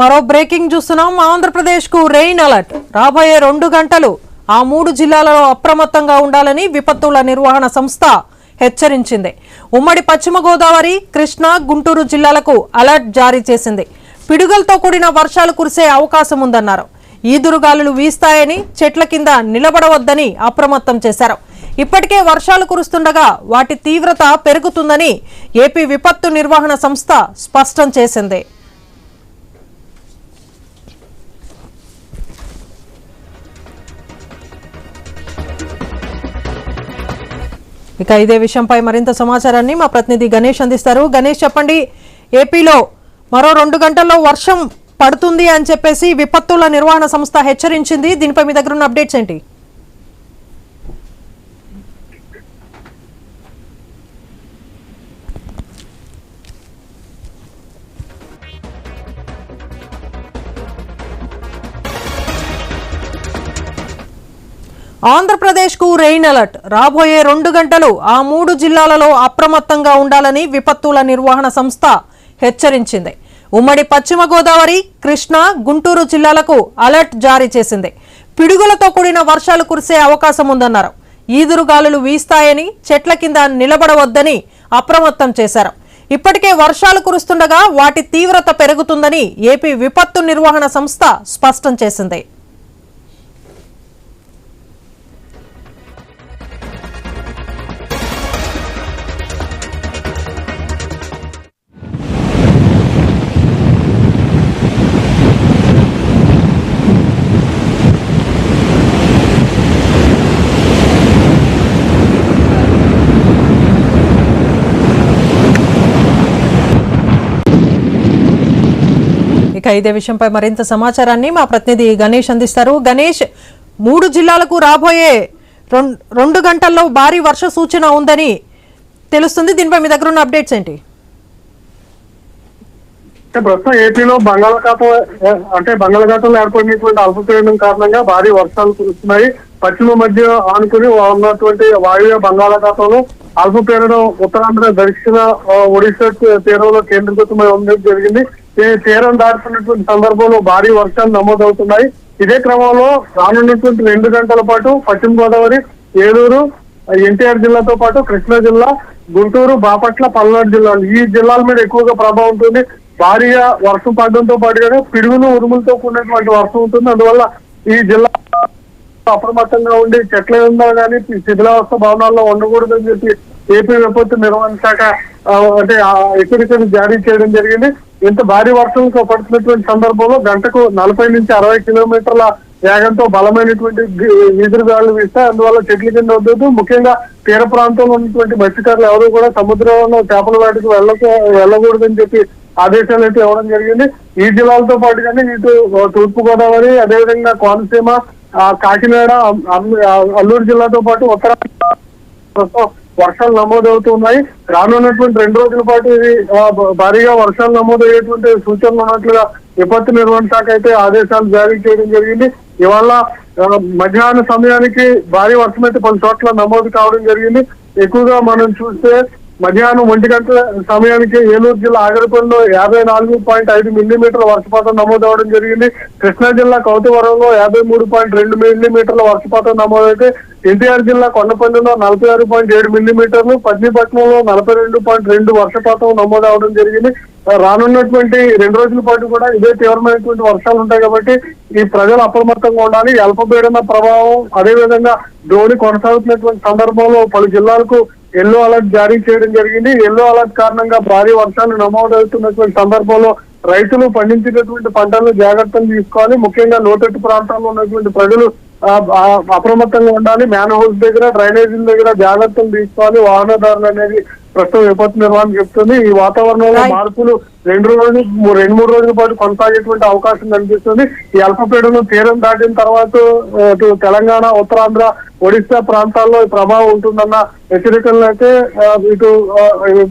మరో బ్రేకింగ్ చూస్తున్నాం. ఆంధ్రప్రదేశ్ కు రెయిన్ అలర్ట్. రాబోయే 2 గంటలు ఆ 3 జిల్లాలలో అప్రమత్తంగా ఉండాలని విపత్తుల నిర్వహణ సంస్థ హెచ్చరించింది. ఉమ్మడి పశ్చిమ గోదావరి, కృష్ణా, గుంటూరు జిల్లాలకు అలర్ట్ జారీ చేసింది. పిడుగులతో కూడిన వర్షాలు కురిసే అవకాశం ఉందన్నారు. ఈదురుగాలులు వీస్తాయని, చెట్ల కింద నిలబడవద్దని అప్రమత్తం చేశారు. ఇప్పటికే వర్షాలు కురుస్తుండగా వాటి తీవ్రత పెరుగుతుందని ఏపీ విపత్తు నిర్వహణ సంస్థ స్పష్టం చేసింది. ఇక ఇదే విషయంపై మరింత సమాచారాన్ని మా ప్రతినిధి గణేష్ అందిస్తారు. గణేష్, చెప్పండి, ఏపీలో మరో 2 గంటల్లో వర్షం పడుతుంది అని చెప్పేసి విపత్తుల నిర్వహణ సంస్థ హెచ్చరించింది. దీనిపై మీ దగ్గర ఉన్న అప్డేట్స్ ఏంటి? ఆంధ్రప్రదేశ్ కు రెయిన్ అలర్ట్. రాబోయే 2 గంటలు ఆ 3 జిల్లాలలో అప్రమత్తంగా ఉండాలని విపత్తుల నిర్వహణ సంస్థ హెచ్చరించింది. ఉమ్మడి పశ్చిమ గోదావరి, కృష్ణా, గుంటూరు జిల్లాలకు అలర్ట్ జారీ చేసింది. పిడుగులతో కూడిన వర్షాలు కురిసే అవకాశం ఉందన్నారు. ఈదురుగాలులు వీస్తాయని, చెట్ల కింద నిలబడవద్దని అప్రమత్తం చేశారు. ఇప్పటికే వర్షాలు కురుస్తుండగా వాటి తీవ్రత పెరుగుతుందని ఏపీ విపత్తు నిర్వహణ సంస్థ స్పష్టం చేసింది. ఇక ఇదే విషయంపై మరింత సమాచారాన్ని మా ప్రతినిధి గణేష్ అందిస్తారు. గణేష్, 3 జిల్లాలకు రాబోయే 2 గంటల్లో భారీ వర్ష సూచన ఉందని తెలుస్తుంది. దీనిపై మీ దగ్గర ఉన్న అప్డేట్స్ ఏంటి? ప్రస్తుతం ఏపీలో బంగాళాఖాతంలో ఏర్పడినటువంటి అల్పపీడనం కారణంగా భారీ వర్షాలు కురుస్తున్నాయి. పశ్చిమ మధ్య ఆనుకుని ఉన్నటువంటి వాయువ్య బంగాళాఖాతంలో అల్పపీడనం ఉత్తరాంధ్ర, దక్షిణ ఒడిశా తీరంలో కేంద్రీకృతమై ఉండడం జరిగింది. తీరం దాటుతున్నటువంటి సందర్భంలో భారీ వర్షాలు నమోదవుతున్నాయి. ఇదే క్రమంలో రానున్నటువంటి 2 గంటల పాటు పశ్చిమ గోదావరి, ఏలూరు, ఎన్టీఆర్ జిల్లాతో పాటు కృష్ణా జిల్లా, గుంటూరు, బాపట్ల, పల్నాడు జిల్లాలు, ఈ జిల్లాల మీద ఎక్కువగా ప్రభావం ఉంటుంది. భారీగా వర్షం పడడంతో పాటుగానే పిడుగులు, ఉరుములతో కూడినటువంటి వర్షం ఉంటుంది. అందువల్ల ఈ జిల్లా అప్రమత్తంగా ఉండి చెట్ల ఉందా కానీ శిథిలావస్థ భవనాల్లో ఉండకూడదని చెప్పి ఏపీ విపత్తు నిర్వహణ శాఖ హెచ్చరికలు జారీ చేయడం జరిగింది. ఇంత భారీ వర్షం పడుతున్నటువంటి సందర్భంలో గంటకు 40 నుంచి 60 కిలోమీటర్ల వేగంతో బలమైనటువంటి ఈదురుగాలు వీస్తాయి. అందువల్ల చెట్ల కింద వద్దు. ముఖ్యంగా తీర ప్రాంతంలో ఉన్నటువంటి మత్స్యకారులు ఎవరు కూడా సముద్రంలో చేపల వేటకు వెళ్ళకూడదని చెప్పి ఆదేశాలు అయితే ఇవ్వడం జరిగింది. ఈ జిల్లాలతో పాటుగానే ఇటు తూర్పు గోదావరి, అదేవిధంగా కోనసీమ, కాకినాడ, అల్లూరు జిల్లాతో పాటు ఉత్తరాంధ్ర వర్షాలు నమోదవుతున్నాయి. రానున్నటువంటి 2 రోజుల పాటు ఇది భారీగా వర్షాలు నమోదయ్యేటువంటి సూచనలు ఉన్నట్లుగా విపత్తు నిర్వహణ శాఖ అయితే ఆదేశాలు జారీ చేయడం జరిగింది. ఇవాళ మధ్యాహ్న సమయానికి భారీ వర్షం అయితే పలు చోట్ల నమోదు కావడం జరిగింది. ఎక్కువగా మనం చూస్తే మధ్యాహ్నం 1 గంటల సమయానికి ఏలూరు జిల్లా ఆగరపల్లిలో 54.5 మిల్లీమీటర్ల వర్షపాతం నమోదవడం జరిగింది. కృష్ణా జిల్లా కౌతవరంలో 53.2 మిల్లీమీటర్ల వర్షపాతం నమోదైతే ఎన్టీఆర్ జిల్లా కొండపల్లిలో 46.7 మిల్లీమీటర్లు, పట్నీపట్నంలో 42.2 వర్షపాతం నమోదవడం జరిగింది. రానున్నటువంటి 2 రోజుల పాటు కూడా ఇదే తీవ్రమైనటువంటి వర్షాలు ఉంటాయి కాబట్టి ఈ ప్రజలు అప్రమత్తంగా ఉండాలి. అల్పపీడన ప్రభావం అదేవిధంగా ద్రోణి కొనసాగుతున్నటువంటి సందర్భంలో పలు జిల్లాలకు ఎల్లో అలర్ట్ జారీ చేయడం జరిగింది. ఎల్లో అలర్ట్ కారణంగా భారీ వర్షాలు నమోదవుతున్నటువంటి సందర్భంలో రైతులు పండించినటువంటి పంటలను జాగ్రత్తలు తీసుకోవాలి. ముఖ్యంగా లోతట్టు ప్రాంతాల్లో ఉన్నటువంటి ప్రజలు అప్రమత్తంగా ఉండాలి. మ్యాన్ హోల్స్ దగ్గర, డ్రైనేజీల దగ్గర జాగ్రత్తలు తీసుకోవాలి. వాహనదారులు అనేది ప్రస్తుతం విపత్తు నిర్వహణ చెప్తుంది. ఈ వాతావరణంలో మార్పులు 2-3 రోజుల పాటు కొనసాగేటువంటి అవకాశం కనిపిస్తుంది. ఈ అల్పపీడనం తీరం దాటిన తర్వాత ఇటు తెలంగాణ, ఉత్తరాంధ్ర, ఒడిశా ప్రాంతాల్లో ప్రభావం ఉంటుందన్న హెచ్చరికలను అయితే ఇటు